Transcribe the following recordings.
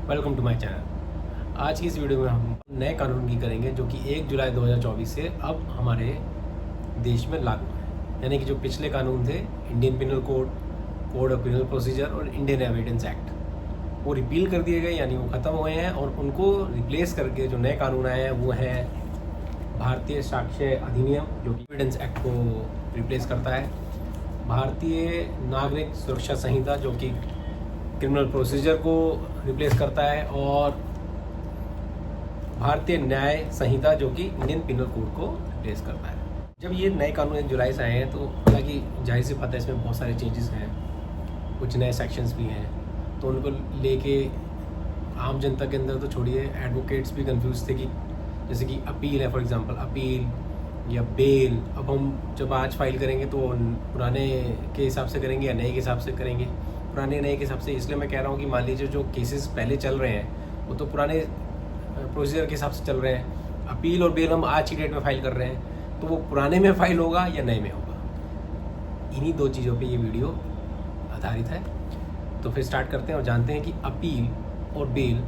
Welcome to my channel. आज की इस वीडियो में हम नए कानून की करेंगे जो कि 1 जुलाई 2024 से अब हमारे देश में लागू है। यानी कि जो पिछले कानून थे, Indian penal code, code of penal procedure और इंडियन एविडेंस एक्ट, वो रिपील कर दिए गए, यानी वो ख़त्म हुए हैं। और उनको रिप्लेस करके जो नए कानून आए हैं वो हैं भारतीय साक्ष्य अधिनियम, जो कि एविडेंस एक्ट को रिप्लेस करता है, भारतीय नागरिक सुरक्षा संहिता जो कि क्रिमिनल प्रोसीजर को रिप्लेस करता है, और भारतीय न्याय संहिता जो कि इंडियन पिनल कोड को रिप्लेस करता है। जब ये नए कानून 1 जुलाई से आए हैं तो हालांकि जाहिर सी बात है इसमें बहुत सारे चेंजेस हैं, कुछ नए सेक्शंस भी हैं, तो उनको लेके आम जनता के अंदर तो छोड़िए, एडवोकेट्स भी कंफ्यूज थे कि जैसे कि अपील है, फॉर एग्जांपल अपील या बेल। अब हम जब आज फाइल करेंगे तो पुराने के हिसाब से करेंगे या नए के हिसाब से करेंगे? पुराने नए के हिसाब से। इसलिए मैं कह रहा हूँ कि मान लीजिए जो केसेस पहले चल रहे हैं वो तो पुराने प्रोसीजर के हिसाब से चल रहे हैं। अपील और बेल हम आज की डेट में फाइल कर रहे हैं, तो वो पुराने में फाइल होगा या नए में होगा? इन्हीं दो चीज़ों पे ये वीडियो आधारित है। तो फिर स्टार्ट करते हैं और जानते हैं कि अपील और बेल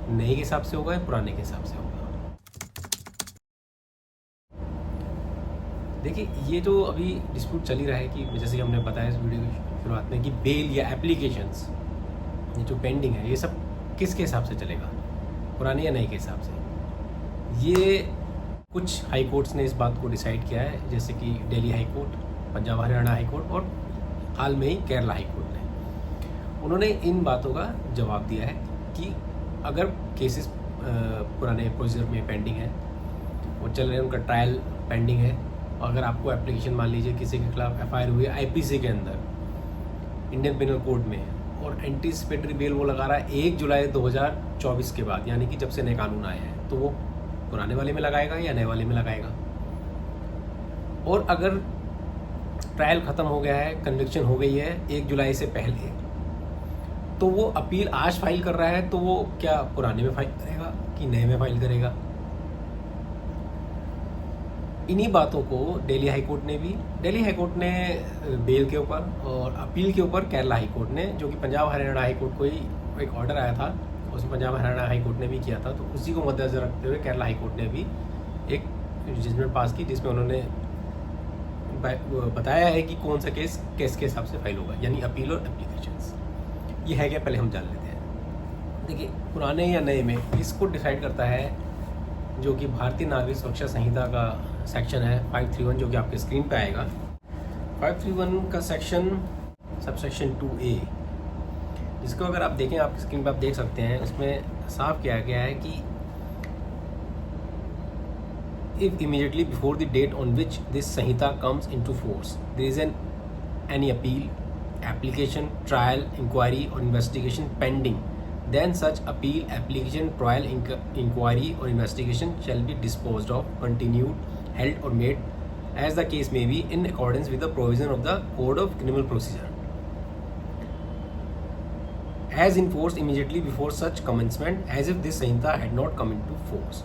नए के हिसाब से होगा या पुराने के हिसाब से होगा। देखिए, ये जो अभी डिस्प्यूट चल ही रहा है कि जैसे कि हमने बताया इस वीडियो की शुरुआत में कि बेल या एप्लीकेशंस ये जो पेंडिंग है, ये सब किसके हिसाब से चलेगा, पुराने या नए के हिसाब से? ये कुछ हाई कोर्ट्स ने इस बात को डिसाइड किया है, जैसे कि Delhi high court, Punjab Haryana high court और हाल में ही केरला हाई कोर्ट ने। उन्होंने इन बातों का जवाब दिया है कि अगर केसेस पुराने प्रोसीजर में पेंडिंग है, वो चल रहे हैं, उनका ट्रायल पेंडिंग है, और अगर आपको एप्लीकेशन मान लीजिए किसी के खिलाफ एफआईआर हुई है आईपीसी के अंदर, इंडियन पिनल कोड में, और एंटीसिपेटरी बेल वो लगा रहा है 1 जुलाई 2024 के बाद, यानी कि जब से नए कानून आए हैं, तो वो पुराने वाले में लगाएगा या नए वाले में लगाएगा? और अगर ट्रायल ख़त्म हो गया है, कन्विक्शन हो गई है 1 जुलाई से पहले, तो वो अपील आज फाइल कर रहा है, तो वो क्या पुराने में फाइल करेगा कि नए में फाइल करेगा? इन्हीं बातों को दिल्ली हाई कोर्ट ने बेल के ऊपर, और अपील के ऊपर केरला हाई कोर्ट ने, जो कि पंजाब हरियाणा हाई कोर्ट को ही एक ऑर्डर आया था, उसमें पंजाब हरियाणा हाई कोर्ट ने भी किया था, तो उसी को मद्देनजर रखते हुए केरला हाई कोर्ट ने भी एक जजमेंट पास की, जिसमें उन्होंने बताया है कि कौन सा केस के हिसाब से फाइल होगा, यानी अपील और एप्लीकेशंस। ये है क्या, पहले हम जान लेते हैं। देखिए, पुराने या नए में इसको डिसाइड करता है जो कि भारतीय नागरिक सुरक्षा संहिता का सेक्शन है 531, जो कि आपके स्क्रीन पे आएगा। 531 का सेक्शन सबसेक्शन 2A, जिसको अगर आप देखें, आपकी स्क्रीन पे आप देख सकते हैं, उसमें साफ किया गया है कि if immediately before the date on which this Samhita comes into force there is any appeal, application, trial, inquiry or investigation pending, then such appeal, application, trial, inquiry or investigation shall be disposed of, continued, held or made as the case may be in accordance with the provision of the Code of Criminal Procedure, as enforced immediately before such commencement as if this Samhita had not come into force।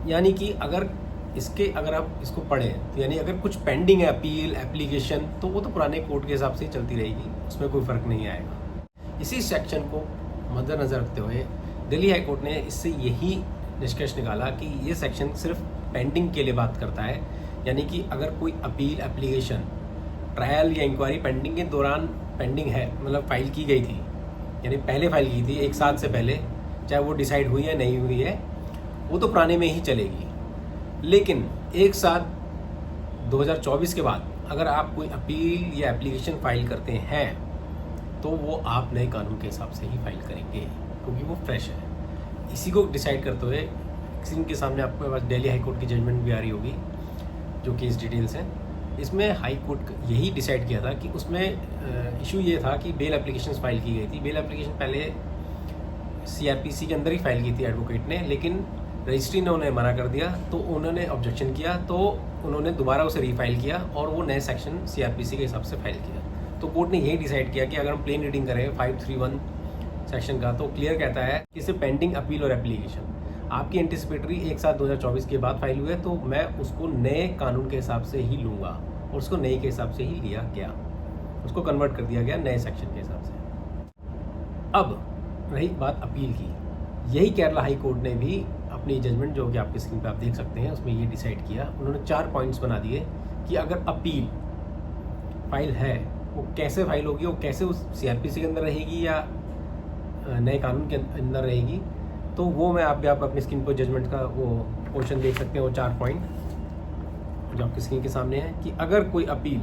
यानी कि अगर आप इसको पढ़ें तो यानी अगर कुछ पेंडिंग है, अपील, एप्लीकेशन, तो वो तो पुराने कोर्ट के हिसाब से चलती रहेगी, उसमें कोई फ़र्क नहीं आएगा। इसी सेक्शन को मद्देनजर रखते हुए दिल्ली हाई कोर्ट ने इससे यही निष्कर्ष निकाला कि ये सेक्शन सिर्फ पेंडिंग के लिए बात करता है, यानी कि अगर कोई अपील, एप्लीकेशन, ट्रायल या इंक्वायरी पेंडिंग के दौरान पेंडिंग है, मतलब फाइल की गई थी, यानी पहले फाइल की थी 1 साल से पहले, चाहे वो डिसाइड हुई है नहीं हुई है, वो तो पुराने में ही चलेगी। लेकिन 1 साल 2024 के बाद अगर आप कोई अपील या एप्लीकेशन फाइल करते हैं तो वो आप नए कानून के हिसाब से ही फाइल करेंगे, क्योंकि वो फ्रेश है। इसी को डिसाइड करते हुए स्क्रीन के सामने आपके पास दिल्ली हाई कोर्ट की जजमेंट भी आ रही होगी, जो केस डिटेल्स हैं। इसमें हाई कोर्ट यही डिसाइड किया था कि उसमें इशू ये था कि बेल एप्लीकेशन फाइल की गई थी। बेल एप्लीकेशन पहले CRPC के अंदर ही फाइल की थी एडवोकेट ने, लेकिन रजिस्ट्री ने उन्हें मना कर दिया, तो उन्होंने ऑब्जेक्शन किया, तो उन्होंने दोबारा उसे रीफाइल किया और वो नए सेक्शन CRPC के हिसाब से फाइल किया। तो कोर्ट ने यही डिसाइड किया कि अगर हम प्लेन रीडिंग करें 531 सेक्शन का, तो क्लियर कहता है कि सिर्फ पेंडिंग अपील और एप्लीकेशन आपकी एंटीसिपेटरी 1 साल 2024 के बाद फाइल हुए, तो मैं उसको नए कानून के हिसाब से ही लूँगा, और उसको नए के हिसाब से ही लिया गया, उसको कन्वर्ट कर दिया गया नए सेक्शन के हिसाब से। अब रही बात अपील की, यही केरला हाई कोर्ट ने भी अपनी जजमेंट, जो कि आपकी स्क्रीन पे आप देख सकते हैं, उसमें ये डिसाइड किया। उन्होंने 4 पॉइंट्स बना दिए कि अगर अपील फाइल है वो कैसे फाइल होगी, वो कैसे उस CRPC के अंदर रहेगी या नए कानून के अंदर रहेगी। तो वो मैं आप अपनी स्क्रीन पर जजमेंट का वो पोर्शन देख सकते हैं, वो 4 पॉइंट जो आपकी स्क्रीन के सामने है कि अगर कोई अपील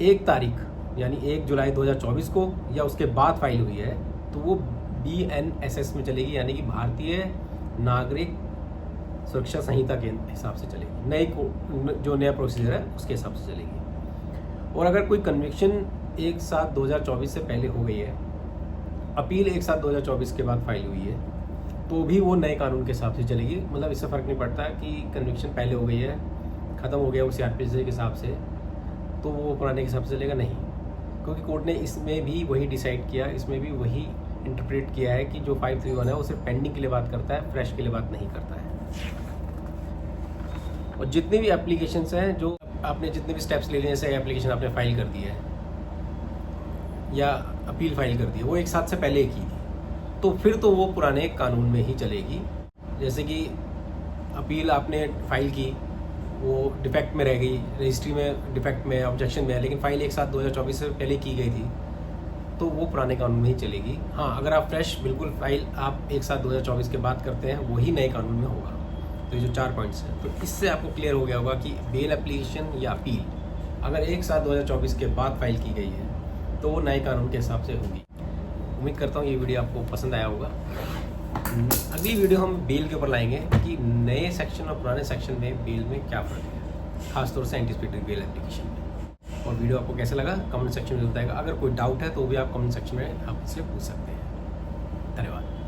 1 तारीख यानी 1 जुलाई 2024 को या उसके बाद फाइल हुई है तो वो BNSS में चलेगी, यानी कि भारतीय नागरिक सुरक्षा संहिता के हिसाब से चलेगी, जो नया प्रोसीजर है उसके हिसाब से चलेगी। और अगर कोई कन्विक्शन 1/7/2024 से पहले हो गई है, अपील 1/7/2024 के बाद फाइल हुई है, तो भी वो नए कानून के हिसाब से चलेगी। मतलब इससे फ़र्क नहीं पड़ता कि कन्विक्शन पहले हो गई है, ख़त्म हो गया वो CRPC के हिसाब से, तो वो पुराने के हिसाब से चलेगा नहीं, क्योंकि कोर्ट ने इसमें भी वही डिसाइड किया, इसमें भी वही इंटरप्रेट किया है कि जो 531 है वो सिर्फ पेंडिंग के लिए बात करता है, फ्रेश के लिए बात नहीं करता है। और जितने भी एप्लीकेशंस हैं, जो आपने जितने भी स्टेप्स ले लिए, जैसे एप्लीकेशन आपने फाइल कर दी है या अपील फाइल कर दी है, वो 1 साल से पहले की थी, तो फिर तो वो पुराने कानून में ही चलेगी। जैसे कि अपील आपने फाइल की, वो डिफेक्ट में रह गई, रजिस्ट्री में डिफेक्ट में, ऑब्जेक्शन में है, लेकिन फाइल 1/7/2024 से पहले की गई थी, तो वो पुराने कानून में ही चलेगी। हाँ, अगर आप फ्रेश बिल्कुल फाइल आप 1/7/2024 के बाद करते हैं, वही नए कानून में होगा। तो ये जो 4 पॉइंट्स हैं, तो इससे आपको क्लियर हो गया होगा कि बेल एप्लीकेशन या अपील अगर 1/7/2024 के बाद फाइल की गई है तो वो नए कानून के हिसाब से होगी। उम्मीद करता हूँ ये वीडियो आपको पसंद आया होगा। अगली वीडियो हम बेल के ऊपर लाएंगे कि नए सेक्शन और पुराने सेक्शन में बेल में क्या फ़र्क है, खासतौर से एंटीसिपेटरी बेल एप्लीकेशन में। और वीडियो आपको कैसा लगा कमेंट सेक्शन में बताएगा। अगर कोई डाउट है तो भी आप कमेंट सेक्शन में आप इससे पूछ सकते हैं। धन्यवाद।